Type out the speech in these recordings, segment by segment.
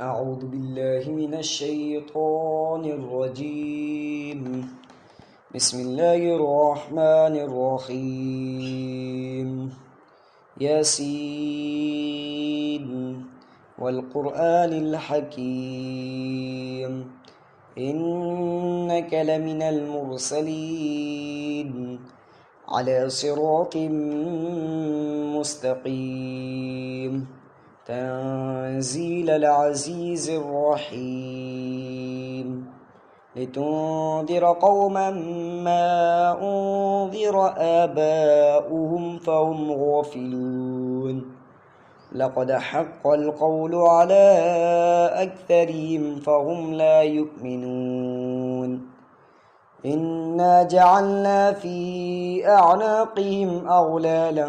أعوذ بالله من الشيطان الرجيم. بسم الله الرحمن الرحيم. ياسين والقرآن الحكيم إنك لمن المرسلين على صراط مستقيم تنزيل العزيز الرحيم لتنذر قوما ما أنذر آباؤهم فهم غافلون لقد حق القول على أكثرهم فهم لا يؤمنون إنا جعلنا في أعناقهم أغلالا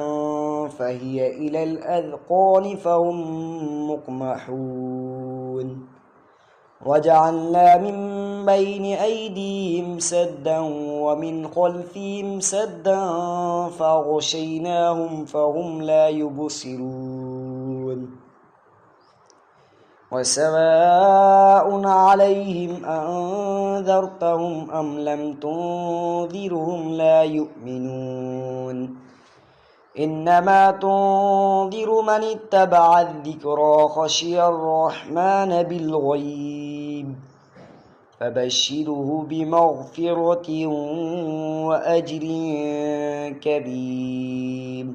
فهي إلى الأذقان فهم مقمحون وجعلنا من بين أيديهم سدا ومن خلفهم سدا فأغشيناهم فهم لا يبصرون وسواء عليهم أنذرتهم أم لم تنذرهم لا يؤمنون إنما تنذر من اتبع الذكرى خشي الرحمن بالغيب فبشره بمغفرة وأجر كبير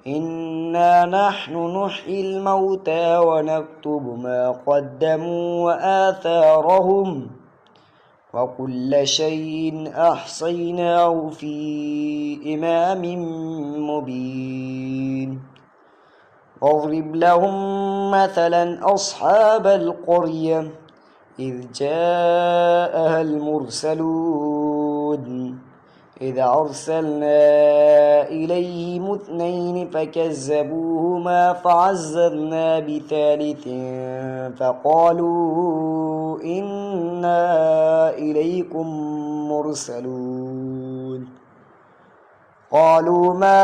إنا نحن نحيي الموتى ونكتب ما قدموا وآثارهم وكل شيء أحصيناه في إمام مبين واضرب لهم مثلا أصحاب القرية إذ جاءها المرسلون إذ أرسلنا إليهم اثنين فكذبوهما فعززنا بثالث فقالوا إنا إليكم مرسلون قالوا ما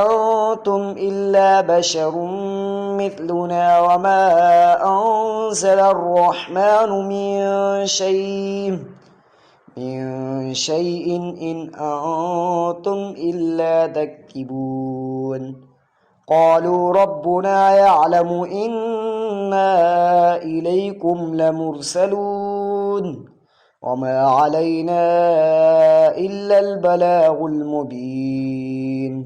أنتم إلا بشر مثلنا وما أنزل الرحمن من شيء إن أنتم إلا تكذبون قالوا ربنا يعلم إنا إليكم لمرسلون وما علينا إلا البلاغ المبين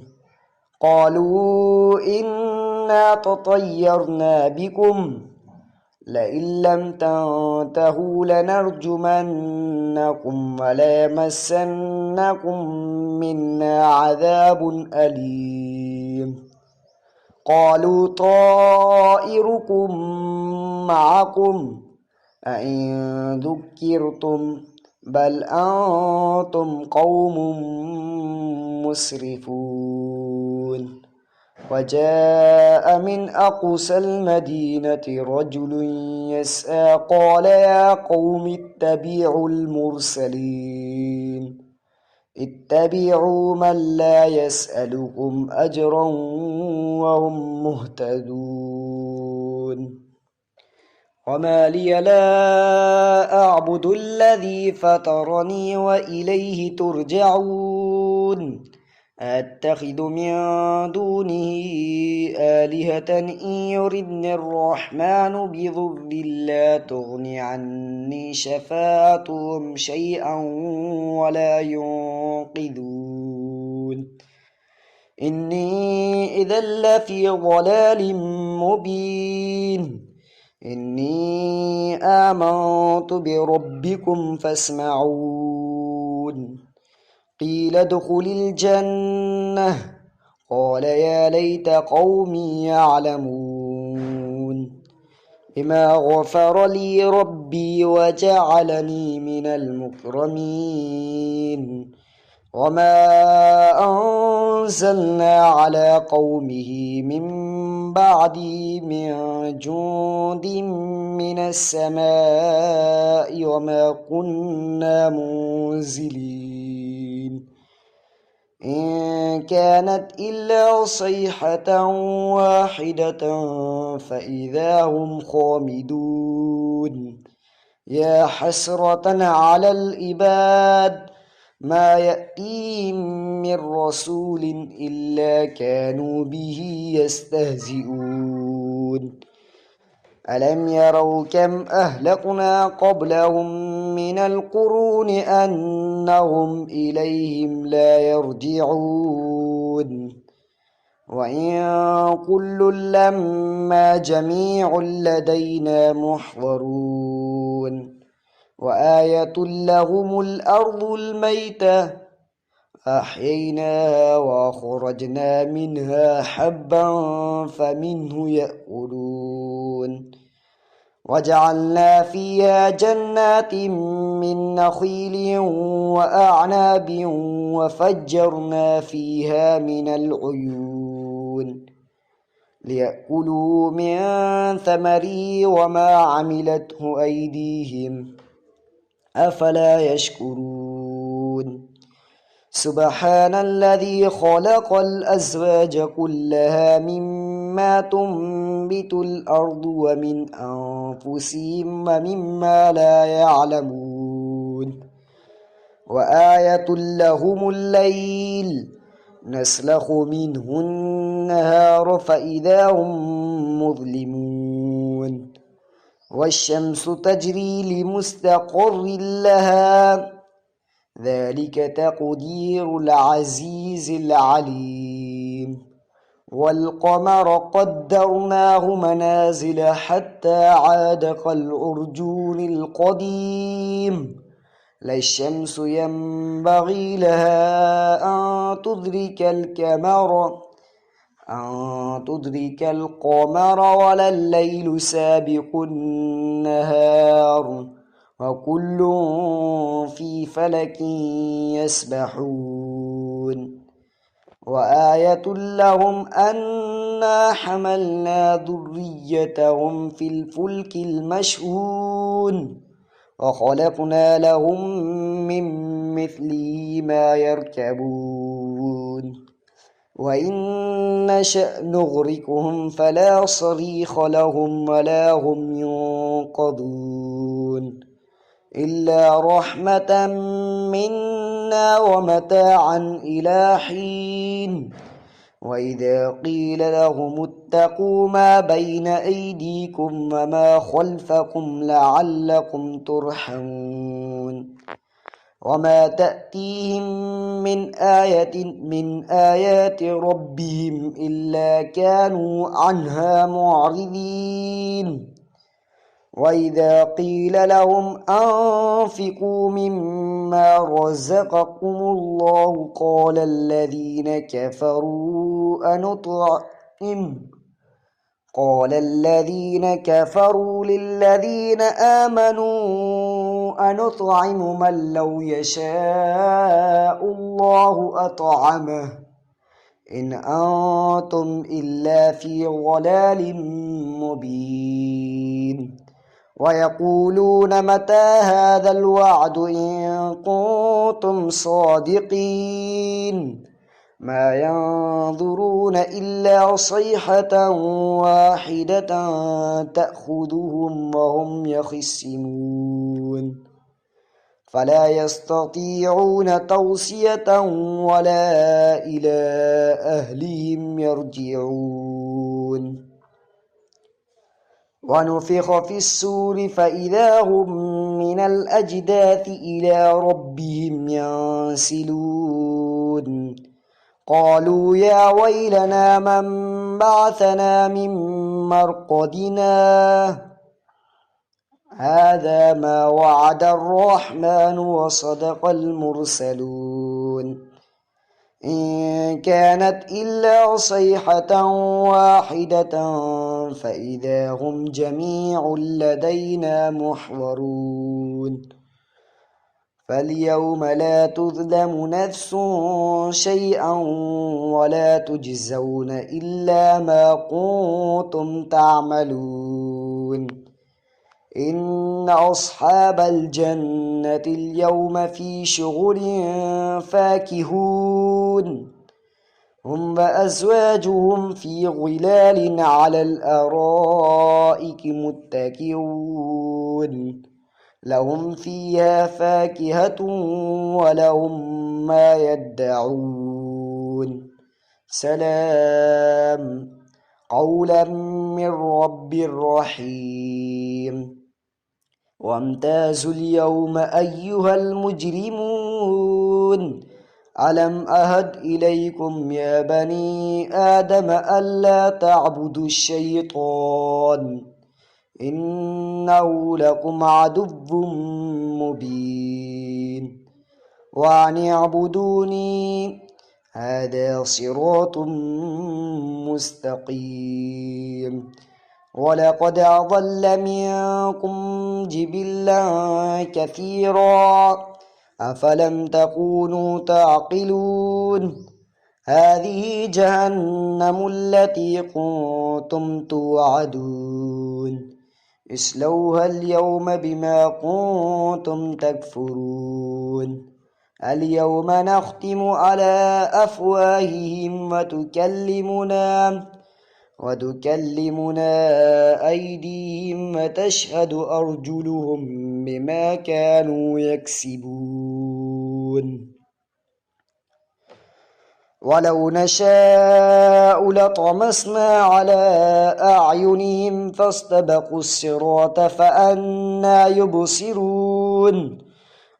قالوا إنا تطيرنا بكم لئن لم تنتهوا لنرجمنكم وليمسنكم منا عذاب أليم قالوا طائركم معكم أئن ذكرتم بل أنتم قوم مسرفون وجاء من أقصى المدينة رجل يسعى قال يا قوم اتبعوا المرسلين اتبعوا من لا يسألكم أجرا وهم مهتدون وما لي لا أعبد الذي فطرني وإليه ترجعون أتخذ من دونه آلهة إن يردني الرحمن بضر لا تغن عني شفاعتهم شيئا ولا ينقذون إني إذا لفي ضلال مبين إني آمنت بربكم فاسمعون قيل ادخل الجنة قال يا ليت قومي يعلمون بما غفر لي ربي وجعلني من المكرمين وما أنزلنا على قومه من بعدي من جند من السماء وما كنا منزلين إن كانت إلا صيحة واحدة فإذا هم خامدون يا حسرة على العباد ما يأتيهم من رسول إلا كانوا به يستهزئون ألم يروا كم أهلكنا قبلهم من القرون أنهم إليهم لا يرجعون وإن كل لما جميع لدينا محضرون وآية لهم الأرض الميتة أحييناها وأخرجنا منها حبا فمنه يأكلون وجعلنا فيها جنات من نخيل وأعناب وفجرنا فيها من العيون ليأكلوا من ثمره وما عملته أيديهم أفلا يشكرون سبحان الذي خلق الأزواج كلها مما تنبت الأرض ومن أنفسهم ومما لا يعلمون وآية لهم الليل نسلخ منه النهار فإذا هم مظلمون والشمس تجري لمستقر لها ذلك تقدير العزيز العليم والقمر قدرناه منازل حتى عاد كالعرجون القديم لا الشمس ينبغي لها أن تدرك القمر ولا الليل سابق النهار وكل في فلك يسبحون وآية لهم أنا حملنا ذريتهم في الفلك المشحون وخلقنا لهم من مثله ما يركبون وإن نشأ نغرقهم فلا صريخ لهم ولا هم ينقذون إلا رحمة منا ومتاعا إلى حين وإذا قيل لهم اتقوا ما بين أيديكم وما خلفكم لعلكم ترحمون وما تأتيهم من آية من آيات ربهم إلا كانوا عنها معرضين وإذا قيل لهم أنفقوا مما رزقكم الله قال الذين كفروا للذين آمنوا أنطعم من لو يشاء الله أطعمه إن أنتم إلا في ضلال مبين ويقولون متى هذا الوعد إن كنتم صادقين ما ينظرون إلا صيحة واحدة تأخذهم وهم يخصمون فلا يستطيعون توصية ولا إلى أهلهم يرجعون ونفخ في السور فإذا هم من الأجداث إلى ربهم ينسلون قالوا يا ويلنا من بعثنا من مرقدنا هذا ما وعد الرحمن وصدق المرسلون إن كانت إلا صيحة واحدة فإذا هم جميع لدينا محضرون فاليوم لا تظلم نفس شيئا ولا تجزون إلا ما كنتم تعملون إن أصحاب الجنة اليوم في شغل فاكهون هم وأزواجهم في ظلال على الأرائك متكئون لهم فيها فاكهة ولهم ما يدعون سلام قولا من رب رحيم وامتازوا اليوم أيها المجرمون ألم أهد إليكم يا بني آدم ألا تعبدوا الشيطان إنه لكم عدو مبين وأن اعبدوني هذا صراط مستقيم ولقد أضل منكم جبلا كثيرا أفلم تكونوا تعقلون هذه جهنم التي كنتم توعدون اصلوها اليوم بما كنتم تكفرون اليوم نختم على أفواههم وتكلمنا أيديهم وتشهد أرجلهم بما كانوا يكسبون ولو نشاء لطمسنا على أعينهم فاستبقوا الصراط فأنى يبصرون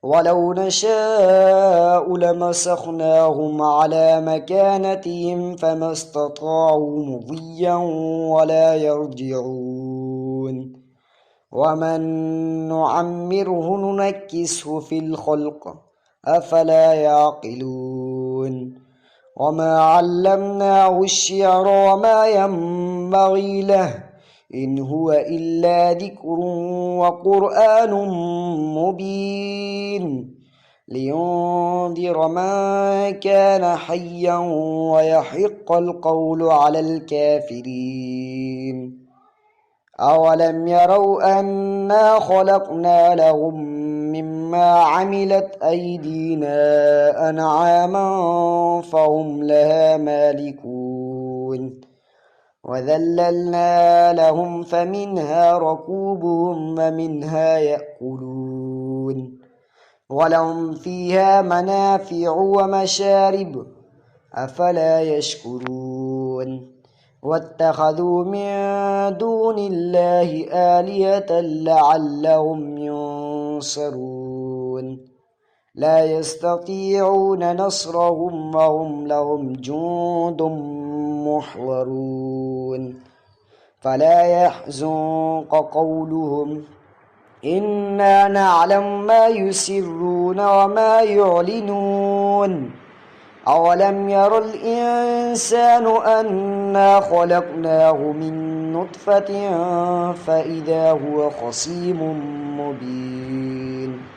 ولو نشاء لمسخناهم على مكانتهم فما استطاعوا مضيا ولا يرجعون ومن نعمره ننكسه في الخلق أفلا يعقلون وما علمناه الشعر وما ينبغي له إن هو إلا ذكر وقرآن مبين لينذر من كان حيا ويحق القول على الكافرين أولم يروا أنا خلقنا لهم مما عملت أيدينا أنعاما فهم لها مالكون وذللنا لهم فمنها ركوبهم ومنها يأكلون ولهم فيها منافع ومشارب أفلا يشكرون واتخذوا من دون الله آلهة لعلهم ينصرون لا يستطيعون نصرهم وهم لهم جند محضرون فلا يحزنك قولهم إنا نعلم ما يسرون وما يعلنون أولم ير الإنسان أنا خلقناه من نطفة فإذا هو خصيم مبين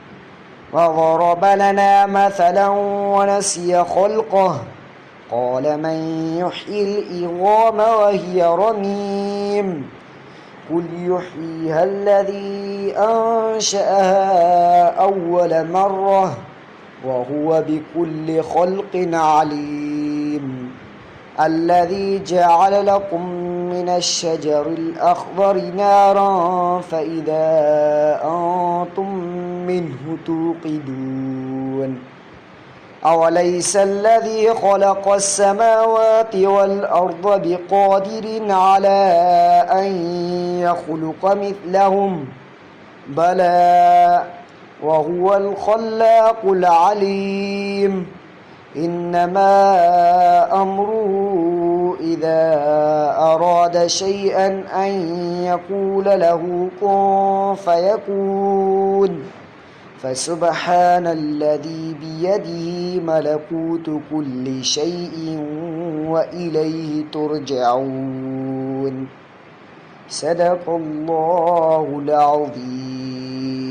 وضرب لنا مثلا ونسي خلقه قال من يحيي العظام وهي رميم قل يحييها الذي أنشأها أول مرة وهو بكل خلق عليم الذي جعل لكم من الشجر الأخضر نارا فإذا أنتم منه توقدون أوليس الذي خلق السماوات والأرض بقادر على أن يخلق مثلهم بلى وهو الخلاق العليم إنما أمره إذا أراد شيئا أن يقول له كن فيكون فسبحان الذي بيده ملكوت كل شيء وإليه ترجعون صدق الله العظيم.